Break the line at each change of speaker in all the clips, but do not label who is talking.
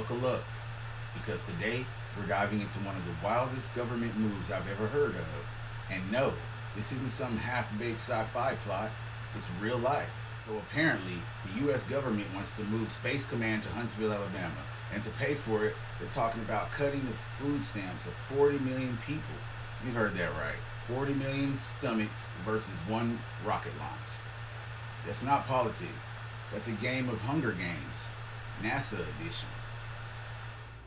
buckle up, because today we're diving into one of the wildest government moves I've ever heard of. And no, this isn't some half-baked sci-fi plot, it's real life. So apparently, the US government wants to move Space Command to Huntsville, Alabama. And to pay for it, they're talking about cutting the food stamps of 40 million people. You heard that right. 40 million stomachs versus one rocket launch. That's not politics. That's a game of Hunger Games. NASA edition.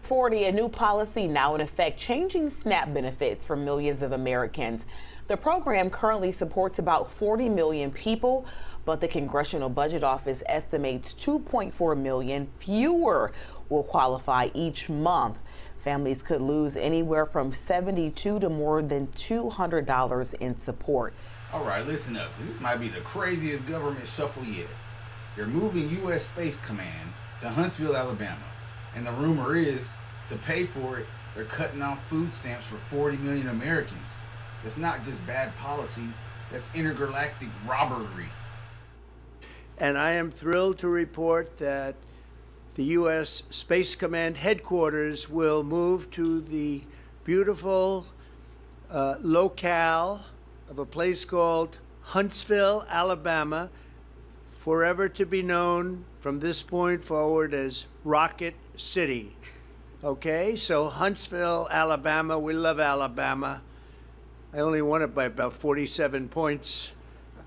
40, a new policy now in effect, changing SNAP benefits for millions of Americans. The program currently supports about 40 million people, but the Congressional Budget Office estimates 2.4 million fewer will qualify each month. Families could lose anywhere from $72 to more than $200 in support.
All right, listen up, 'cause this might be the craziest government shuffle yet. They're moving U.S. Space Command to Huntsville, Alabama. And the rumor is, to pay for it, they're cutting off food stamps for 40 million Americans. That's not just bad policy, that's intergalactic robbery.
And I am thrilled to report that the U.S. Space Command headquarters will move to the beautiful locale of a place called Huntsville, Alabama, forever to be known from this point forward as Rocket City. Okay, so Huntsville, Alabama, we love Alabama. I only won it by about 47 points.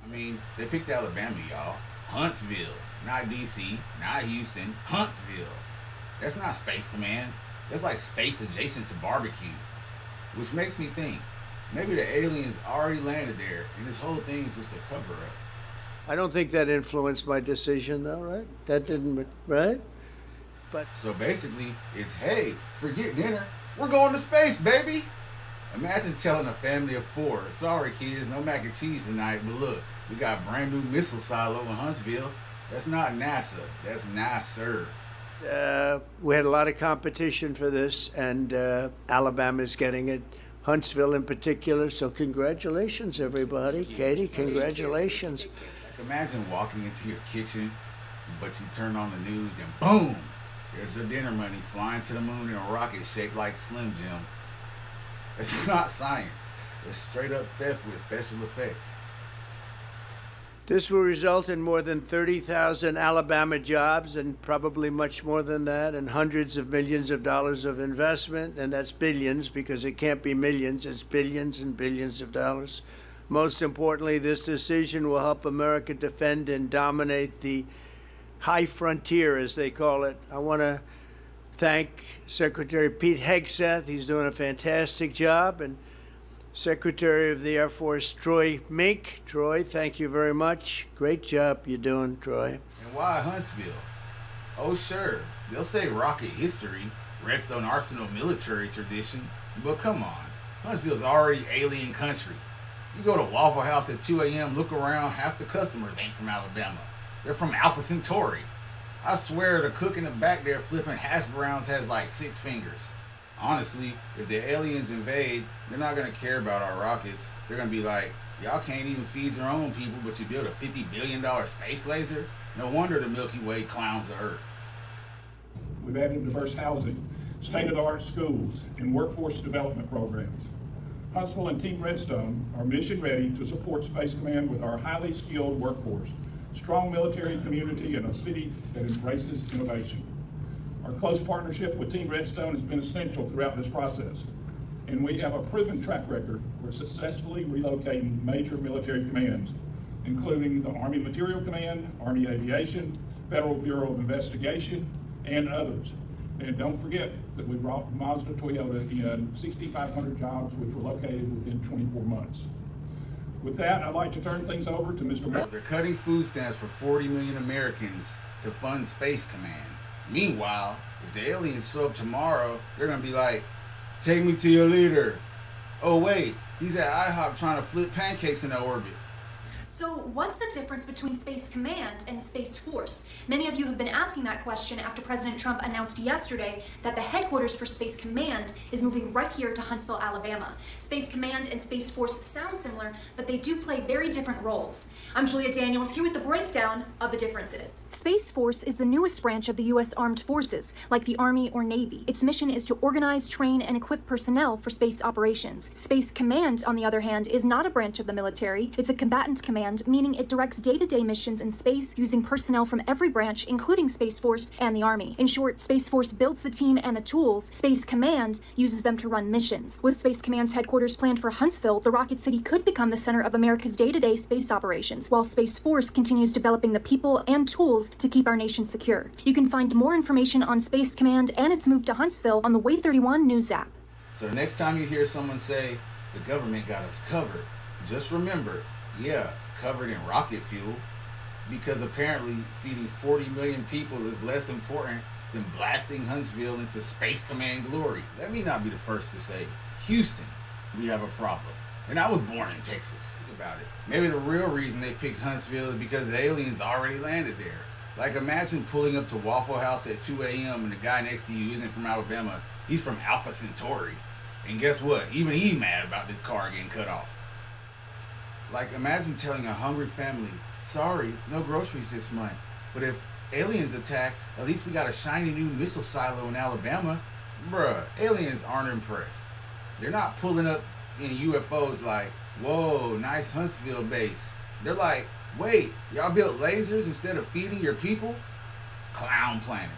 I mean, they picked Alabama, y'all. Huntsville, not D.C., not Houston, Huntsville. That's not Space Command. That's like space adjacent to barbecue. Which makes me think, maybe the aliens already landed there and this whole thing is just a cover-up.
I don't think that influenced my decision, though, right? That didn't, right? But
so basically, it's, hey, forget dinner. We're going to space, baby. Imagine telling a family of 4, sorry kids, no mac and cheese tonight, but look, we got a brand new missile silo in Huntsville. That's not NASA, that's nicer.
We had a lot of competition for this, and Alabama's getting it. Huntsville in particular, so congratulations, everybody. Katie, congratulations.
Like imagine walking into your kitchen, but you turn on the news and boom, there's your dinner money flying to the moon in a rocket shaped like Slim Jim. It's not science. It's straight up theft with special effects.
This will result in more than 30,000 Alabama jobs and probably much more than that, and hundreds of millions of dollars of investment, and that's billions because it can't be millions, it's billions and billions of dollars. Most importantly, this decision will help America defend and dominate the high frontier, as they call it. I want to thank Secretary Pete Hegseth. He's doing a fantastic job. And Secretary of the Air Force Troy Mink. Troy, thank you very much. Great job you're doing, Troy.
And why Huntsville? Oh, sure, they'll say rocket history, Redstone Arsenal military tradition, but come on, Huntsville's already alien country. You go to Waffle House at 2 a.m., look around, half the customers ain't from Alabama. They're from Alpha Centauri. I swear the cook in the back there flipping hash browns has like 6 fingers. Honestly, if the aliens invade, they're not going to care about our rockets. They're going to be like, y'all can't even feed your own people, but you build a $50 billion space laser? No wonder the Milky Way clowns the Earth.
We've added diverse housing, state-of-the-art schools, and workforce development programs. Huntsville and Team Redstone are mission ready to support Space Command with our highly skilled workforce, strong military community, and a city that embraces innovation. Our close partnership with Team Redstone has been essential throughout this process, and we have a proven track record for successfully relocating major military commands, including the Army Materiel Command, Army Aviation, Federal Bureau of Investigation, and others. And don't forget that we brought Mazda Toyota in 6,500 jobs, which were located within 24 months. With that, I'd like to turn things over to Mr. Mark.
They're cutting food stamps for 40 million Americans to fund Space Command. Meanwhile, if the aliens show up tomorrow, they're going to be like, take me to your leader. Oh wait, he's at IHOP trying to flip pancakes in orbit.
So what's the difference between Space Command and Space Force? Many of you have been asking that question after President Trump announced yesterday that the headquarters for Space Command is moving right here to Huntsville, Alabama. Space Command and Space Force sound similar, but they do play very different roles. I'm Julia Daniels here with the breakdown of the differences.
Space Force is the newest branch of the U.S. Armed Forces, like the Army or Navy. Its mission is to organize, train, and equip personnel for space operations. Space Command, on the other hand, is not a branch of the military. It's a combatant command, meaning it directs day-to-day missions in space using personnel from every branch, including Space Force and the Army. In short, Space Force builds the team and the tools. Space Command uses them to run missions. With Space Command's headquarters planned for Huntsville, the Rocket City could become the center of America's day-to-day space operations, while Space Force continues developing the people and tools to keep our nation secure. You can find more information on Space Command and its move to Huntsville on the Way 31 News app.
So the next time you hear someone say, the government got us covered, just remember, yeah, covered in rocket fuel, because apparently feeding 40 million people is less important than blasting Huntsville into Space Command glory. Let me not be the first to say, Houston, we have a problem. And I was born in Texas. Think about it. Maybe the real reason they picked Huntsville is because the aliens already landed there. Like, imagine pulling up to Waffle House at 2 a.m. and the guy next to you isn't from Alabama, he's from Alpha Centauri. And guess what? Even he's mad about this car getting cut off. Like, imagine telling a hungry family, sorry, no groceries this month. But if aliens attack, at least we got a shiny new missile silo in Alabama. Bruh, aliens aren't impressed. They're not pulling up in UFOs like, whoa, nice Huntsville base. They're like, wait, y'all built lasers instead of feeding your people? Clown planet.